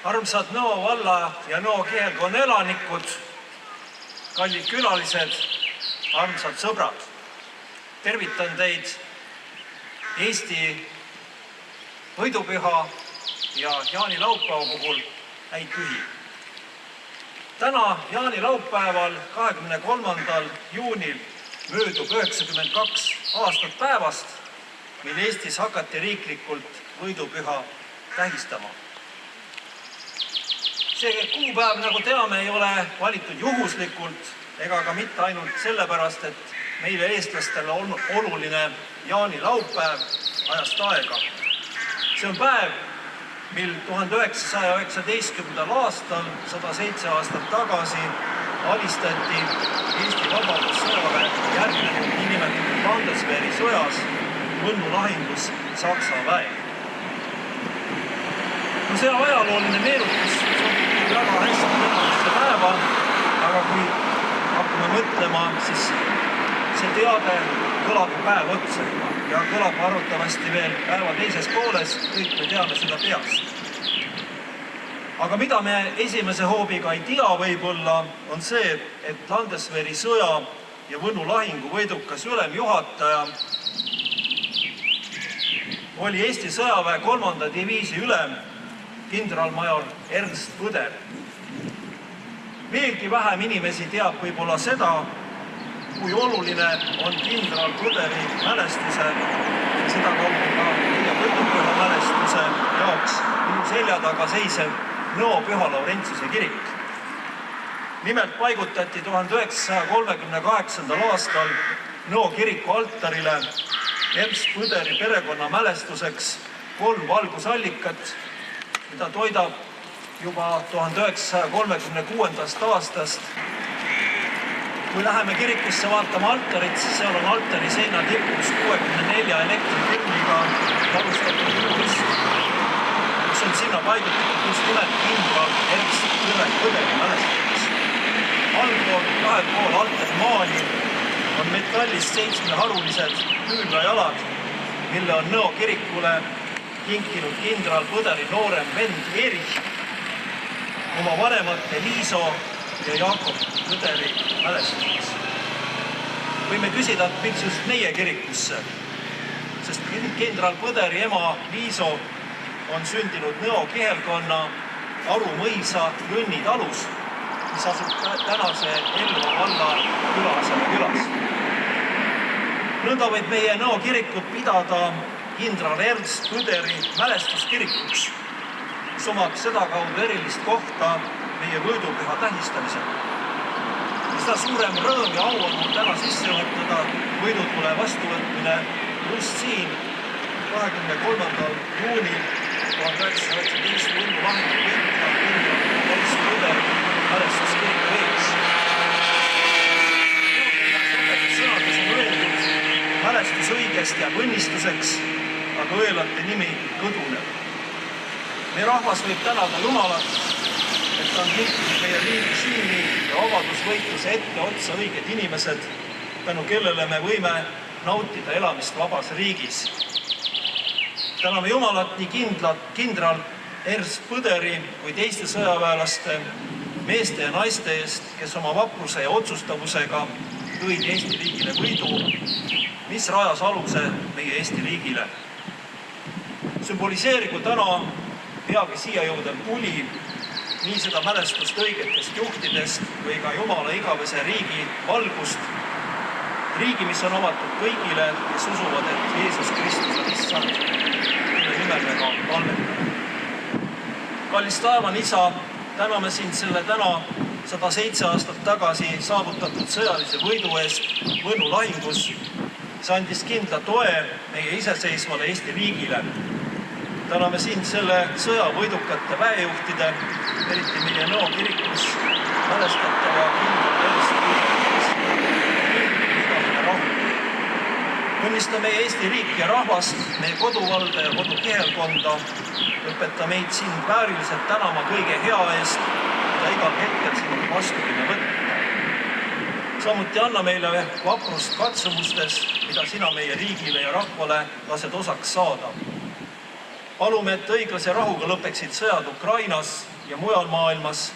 Armsad Nõo valla ja Nõo kihelkonna elanikud, kallid külalised, armsad sõbrad. Tervitan teid Eesti võidupüha ja jaanilaupäeva puhul häid pühi. Täna jaanilaupäeval 23. juunil möödub 92 aastat päevast, mil Eestis hakati riiklikult võidupüha tähistama. See kuupäev, nagu teame, ei ole valitud juhuslikult ega ka mitte ainult sellepärast, et meile eestlastele on oluline jaanilaupäev ajast aega. See on päev, mil 1919. aastal, 107 aastat tagasi, alistati Eesti Vabadussõjaväe järgnenud niinimetatud Landeswehri sõjas Võnnu lahingus Saksa väe. See ajalooline meenutus sobib väga hästi tänasesse päeva, aga kui hakkame mõtlema, siis see teade kõlab päev otsa ja kõlab arvatavasti veel päeva teises pooles, kõik me teame seda peast. Aga mida me esimese hoobiga ei tea võib-olla, on see, et Landeswehri sõja ja Võnnu lahingu võidukas ülemjuhataja oli Eesti sõjaväe 3. diviisi ülem kindralmajor Ernst Põder. Veelgi vähem inimesi teab võib-olla seda, kui oluline on kindral Põderi mälestuse, seda kaudu ka meie võidupüha mälestuse jaoks minu selja taga seisev Nõo Püha Laurentsuse kirik. Nimelt paigutati 1938. aastal Nõo kiriku altarile Ernst Põderi perekonna mälestuseks 3 valgusallikat, mida toidab juba 1936. aastast. Kui läheme kirikusse vaatama altarit, siis seal on altari seina tipus 64 elektripilliga varustatud juurist, mis on sinna paigutatud just nimelt kindral Ernst Põderi mälestuseks. Allpool 2 pool altari maali on metallist 7 harulised küünlajalad, mille on Nõo kirikule kinkinud kindral Põderi noorem vend Erich oma vanemate Liiso ja Jakob Põderi mälestuseks. Võime küsida, miks just meie kirikusse, sest kindral Põderi ema Liiso on sündinud Nõo kihelkonna Aru mõisa Jõnni talus, mis asub tänase Elva valla külasele külas. Nõnda võib meie Nõo kirikut pidada kindral Ernst Põderi mälestuskirikuks, mis omab sedakaudu erilist kohta meie võidupüha tähistamisel. Seda suurem rõõm ja au on mul täna sisse võtta võidutule vastuvõtmine just siin 23. juunil 1919 Võnnu lahingu võitja kindral Ernst Põderi mälestuskiriku ees. Sõnades on öeldud mälestus õigest ja õnnistuseks, aga õelate nimi kõduneb. Meie rahvas võib tänada Jumalat, et ta on liikunud meie riigi siini ja vabadusvõitluse ette otsa õiged inimesed, tänu kellele me võime nautida elamist vabas riigis. Täname Jumalat nii kindral Ernst Põderi kui teiste sõjaväelaste, meeste ja naiste eest, kes oma vapruse ja otsustavusega tõid Eesti riigile võidu, mis rajas aluse meie Eesti riigile. Sümboliseerigu täna peagi siia jõudev tuli nii seda mälestust õigetest juhtidest või ka Jumala igavese riigi valgust, riigi, mis on avatud kõigile, kes usuvad, et Jeesus Kristus on issand, mille nimel me ka palvetame. Kallis taevane Isa, täname sind selle täna 107 aastat tagasi saavutatud sõjalise võidu eest Võnnu lahingus, mis andis kindla toe meie iseseisvale Eesti riigile. Täname sind selle sõja võidukate väejuhtide, eriti meie Nõo kirikus mälestatava kindral Ernst Põderi rahu. Õnnista meie Eesti riiki ja rahvast, meie koduvalda ja kodukihelkonda, õpeta meid sind vääriliselt tänama kõige hea eest, mida igal hetkel sind vastu võime võtta. Samuti anna meile vaprust katsumustes, mida sina meie riigile ja rahvale lased osaks saada. Palume, et õiglase rahuga lõpeksid sõjad Ukrainas ja mujal maailmas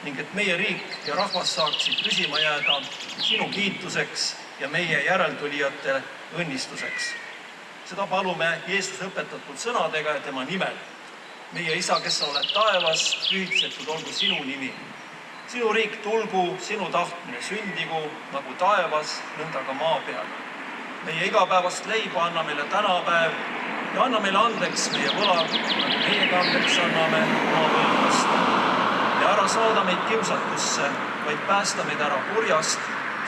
ning et meie riik ja rahvas saaksid püsima jääda sinu kiituseks ja meie järeltulijate õnnistuseks. Seda palume Jeesuse õpetatud sõnadega ja tema nimel. Meie Isa, kes sa oled taevas, pühitsetud olgu sinu nimi. Sinu riik tulgu, sinu tahtmine sündigu, nagu taevas, nõnda ka maa peal. Meie igapäevast leiba anna meile tänapäev ja anna meile andeks meie võlad, nagu meiega andeks anname oma võlglastele. Ja ära saada meid kiusatusse, vaid päästa meid ära kurjast,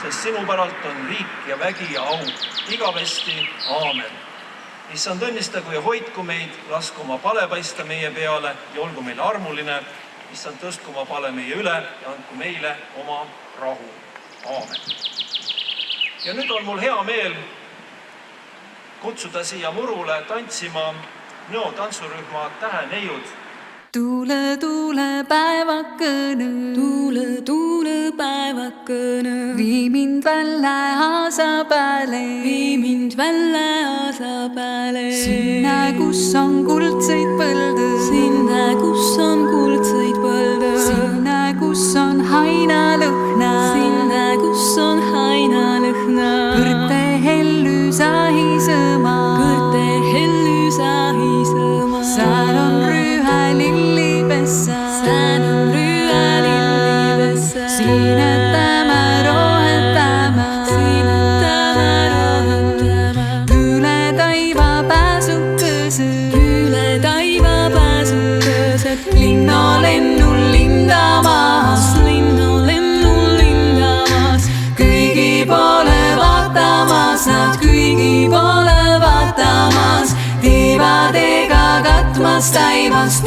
sest sinu päralt on riik ja vägi ja au. Igavesti, aamen. Issand, õnnistagu ja hoidku meid, lasku oma pale paista meie peale ja olgu meile armuline. Issand, tõstku oma pale meie üle ja andku meile oma rahu. Aamen. Ja nüüd on mul hea meel kutsuda siia Murule tantsima Nõo tantsurühma Täheneiud. Tuule, tuule päevakõne, tuule päevakõne, vii mind välja aasa pääle, sinna, kus on kuldseid põlde, sinna, kus on hainalõhna, kõrte hellu sahisõma, sään on rühälillipessa, siinetama rohetama, üle taiva pääsukõsed, linnolennul lindamas, kõigi poole vaatamas, nad kõigi poole vaatamas, tiivadega katmas taivast,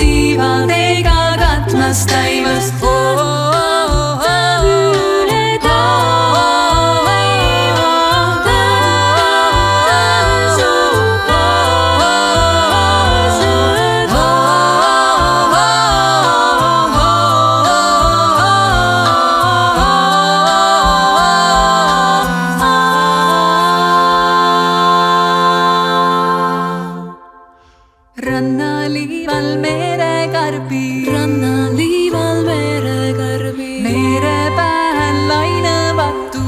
Rannaliival merekarbi, mere pääl lainevatu,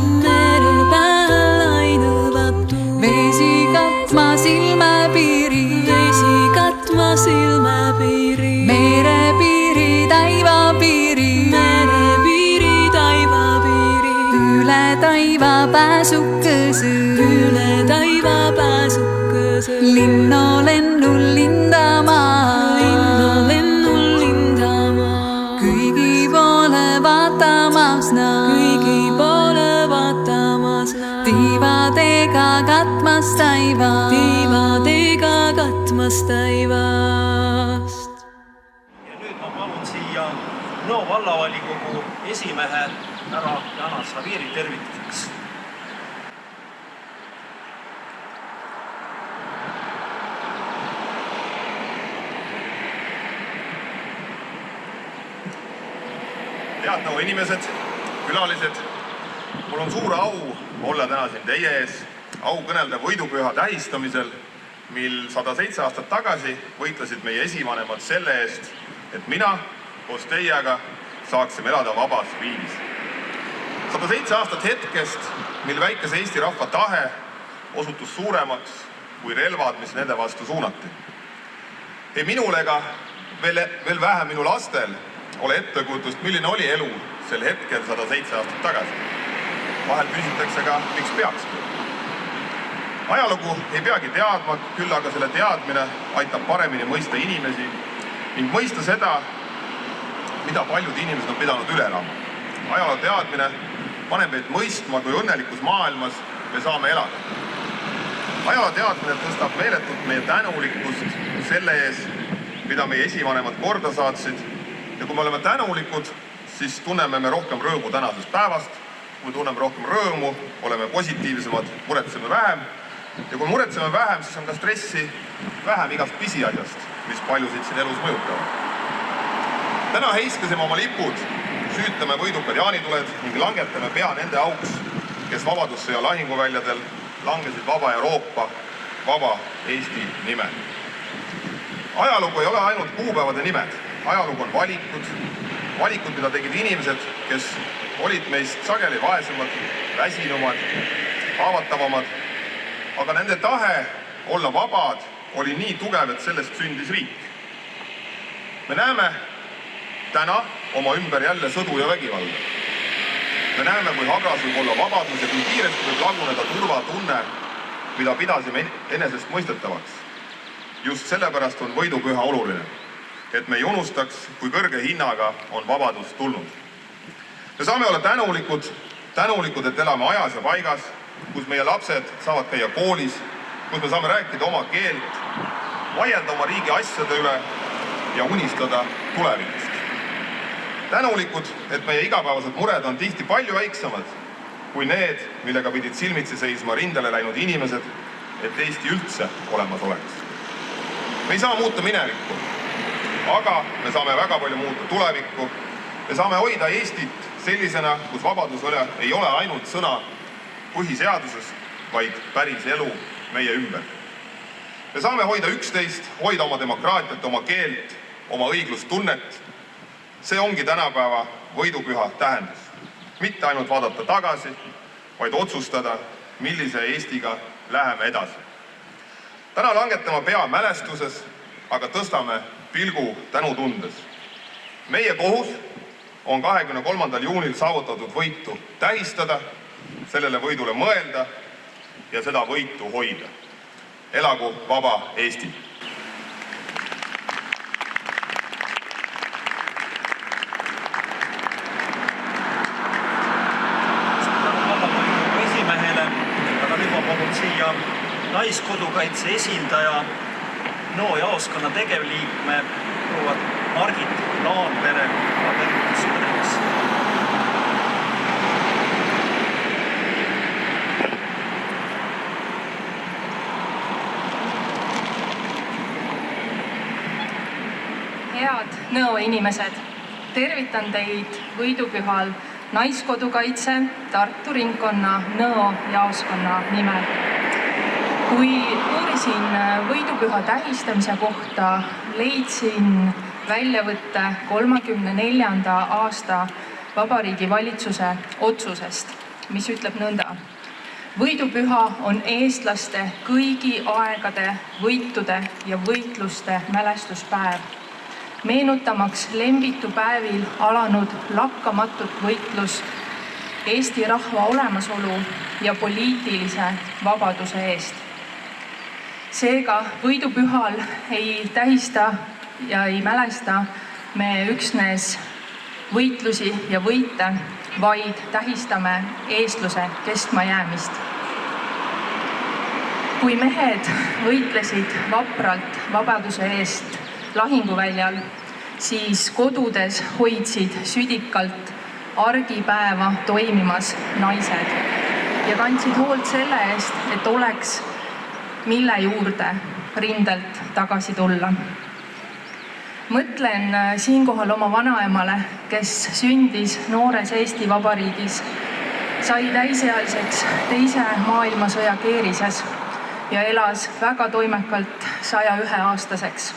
vesi katma silmapiiri, merepiiri, taivapiiri, üle taiva pääsukõsed, linnolennul lindama, kõigi poole vaatamas nad, tiivadega katmas taivast. Ja nüüd ma palun siia Nõo vallavalikogu esimehe härra Janar Saviiri tervituseks. Head Nõo inimesed, külalised, mul on suur au olla täna siin teie ees, au kõnelda võidupüha tähistamisel, mil 107 aastat tagasi võitlesid meie esivanemad selle eest, et mina koos teiega saaksime elada vabas riigis. 107 aastat hetkest, mil väikese Eesti rahva tahe osutus suuremaks kui relvad, mis nende vastu suunati. Ei minul ega veel vähem minu lastel ole ettekujutust, milline oli elu sel hetkel 107 aastat tagasi. Vahel küsitakse ka, miks peakski. Ajalugu ei peagi teadma, küll aga selle teadmine aitab paremini mõista inimesi ning mõista seda, mida paljud inimesed on pidanud üle elama. Ajaloo teadmine paneb meid mõistma, kui õnnelikus maailmas me saame elada. Ajaloo teadmine tõstab meeletult meie tänulikkust selle ees, mida meie esivanemad korda saatsid. Ja kui me oleme tänulikud, siis tunneme me rohkem rõõmu tänasest päevast. Kui tunneme rohkem rõõmu, oleme positiivsemad, muretseme vähem. Ja kui muretseme vähem, siis on ka stressi vähem igast pisiasjast, mis paljusid siin elus mõjutavad. Täna heiskasime oma lipud, süütame võidukad jaanituled ning langetame pea nende auks, kes vabadussõja lahinguväljadel langesid vaba Euroopa, vaba Eesti nimel. Ajalugu ei ole ainult kuupäevade nimed. ajalugu on valikud, mida tegid inimesed, kes olid meist sageli vaesemad, väsinumad, haavatavamad, aga nende tahe olla vabad oli nii tugev, et sellest sündis riik. Me näeme täna oma ümber jälle sõdu ja vägivalda. Me näeme, kui habras võib olla vabadus ja kui kiiresti võib laguneda turvatunne, mida pidasime enesest mõistetavaks. Just sellepärast on võidupüha oluline, et me ei unustaks, kui kõrge hinnaga on vabadus tulnud. Me saame olla tänulikud, et elame ajas ja paigas, kus meie lapsed saavad käia koolis, kus me saame rääkida oma keelt, vaielda oma riigi asjade üle ja unistada tulevikust. Tänulikud, et meie igapäevased mured on tihti palju väiksemad kui need, millega pidid silmitsi seisma rindele läinud inimesed, et Eesti üldse olemas oleks. Me ei saa muuta minevikku, aga me saame väga palju muuta tulevikku. Me saame hoida Eestit sellisena, kus vabadus ei ole ainult sõna põhiseaduses, vaid päris elu meie ümber. Me saame hoida üksteist, hoida oma demokraatiat, oma keelt, oma õiglustunnet. See ongi tänapäeva võidupüha tähendus. Mitte ainult vaadata tagasi, vaid otsustada, millise Eestiga läheme edasi. Täna langetame pea mälestuses, aga tõstame pilgu tänutundes. Meie kohus on 23. juunil saavutatud võitu tähistada, sellele võidule mõelda ja seda võitu hoida. Elagu vaba Eesti! Siia naiskodukaitse esindaja, NO jaoskonna tegevliikme proua Margit Laanpere tervituseks. Head NO inimesed, tervitan teid võidupühal Naiskodukaitse Tartu ringkonna NO jaoskonna nimel. Kui uurisin võidupüha tähistamise kohta, leidsin väljavõtte 34. aasta Vabariigi Valitsuse otsusest, mis ütleb nõnda. Võidupüha on eestlaste kõigi aegade võitude ja võitluste mälestuspäev, meenutamaks Lembitu päevil alanud lakkamatut võitlust Eesti rahva olemasolu ja poliitilise vabaduse eest. Seega võidupühal ei tähista ja ei mälesta me üksnes võitlusi ja võite, vaid tähistame eestluse kestmajäämist. Kui mehed võitlesid vapralt vabaduse eest lahinguväljal, siis kodudes hoidsid südikalt argipäeva toimimas naised ja kandsid hoolt selle eest, et oleks mille juurde rindelt tagasi tulla. Mõtlen siinkohal oma vanaemale, kes sündis noores Eesti Vabariigis, sai täisealiseks teise maailmasõja keerises ja elas väga toimekalt 101-aastaseks.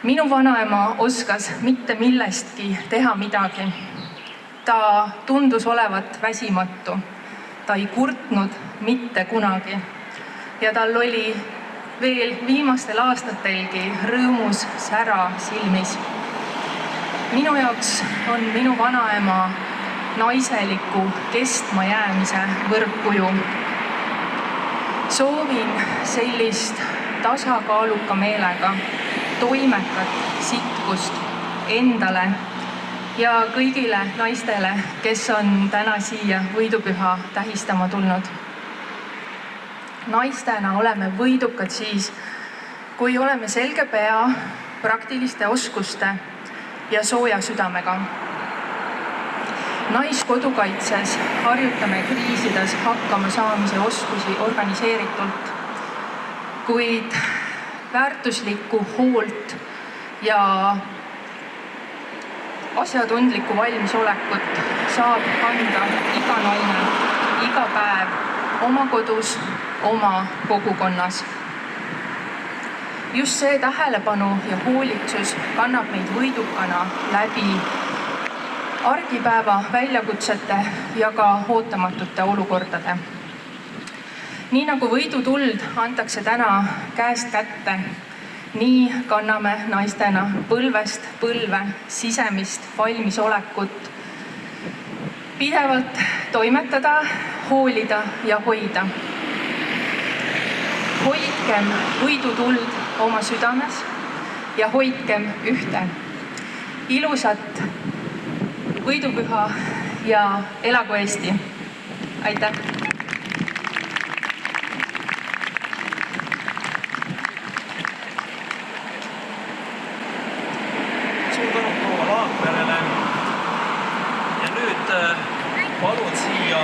Minu vanaema oskas mitte millestki teha midagi. Ta tundus olevat väsimatu. Ta ei kurtnud mitte kunagi. Ja tal oli veel viimastel aastatelgi rõõmus sära silmis. Minu jaoks on minu vanaema naiseliku kestmajäämise võrdkuju. Soovin sellist tasakaaluka meelega, toimekat sitkust endale ja kõigile naistele, kes on täna siia võidupüha tähistama tulnud. Naistena oleme võidukad siis, kui oleme selge pea, praktiliste oskuste ja sooja südamega. Naiskodukaitses harjutame kriisides hakkama saamise oskusi organiseeritult, kuid väärtuslikku hoolt ja asjatundlikku valmisolekut saab anda iga naine, iga päev oma kodus, oma kogukonnas. Just see tähelepanu ja hoolitsus kannab meid võidukana läbi argipäeva väljakutsete ja ka ootamatute olukordade. Nii nagu võidutuld antakse täna käest kätte, nii kanname naistena põlvest põlve sisemist valmisolekut pidevalt toimetada, hoolida ja hoida. Hoidkem võidutuld oma südames ja hoidkem ühte. Ilusat võidupüha ja elagu Eesti! Aitäh! Suur tänu proua Laakperele. Ja nüüd palun siia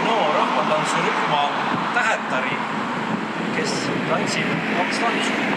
rahvatantsurühma Tähetari, kes tantsib 2 tantsu.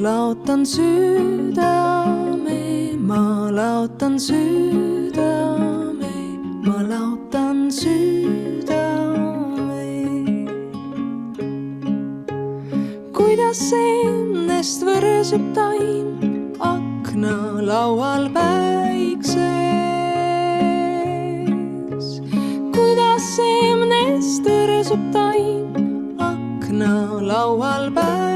laotan südame, ma laotan südame, ma laotan südame. Kuidas ennest võrsub taim aknalaual päikses? Kuidas ennest võrsub taim aknalaual päikses?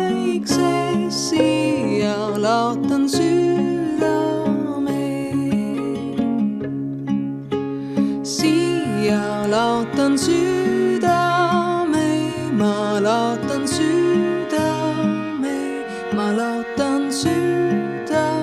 Siia laotan südame, siia laotan südame, ma laotan südame, ma laotan südame.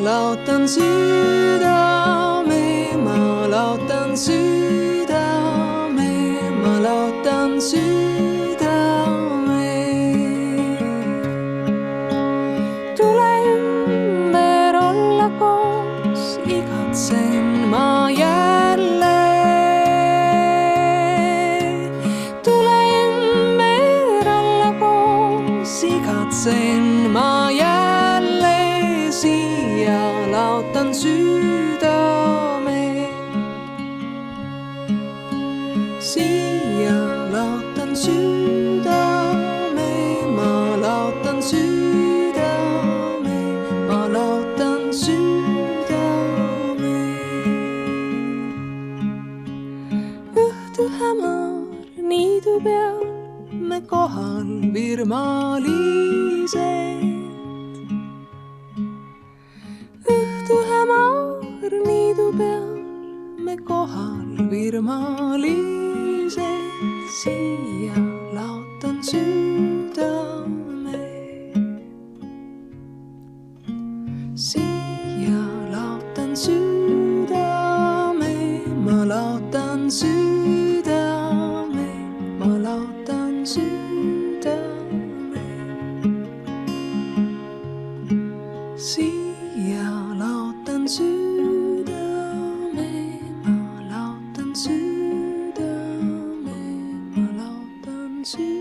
laotan südame, ma laotan südame, ma laotan südame. Tule ümber olla koos, igatsen ma jälle. Tule ümber olla koos, igatsen ma jälle. Siia laotan südame, siia laotan südame, ma laotan südame, ma laotan südame. Õhtu hämar niidu peal, me kohal virmalised. Õhtu hämar niidu peal, me kohal virmalised. Siia laotan südame, siia laotan südame, ma laotan südame, ma laotan südame. Siia laotan südame, ma laotan südame, ma laotan südame.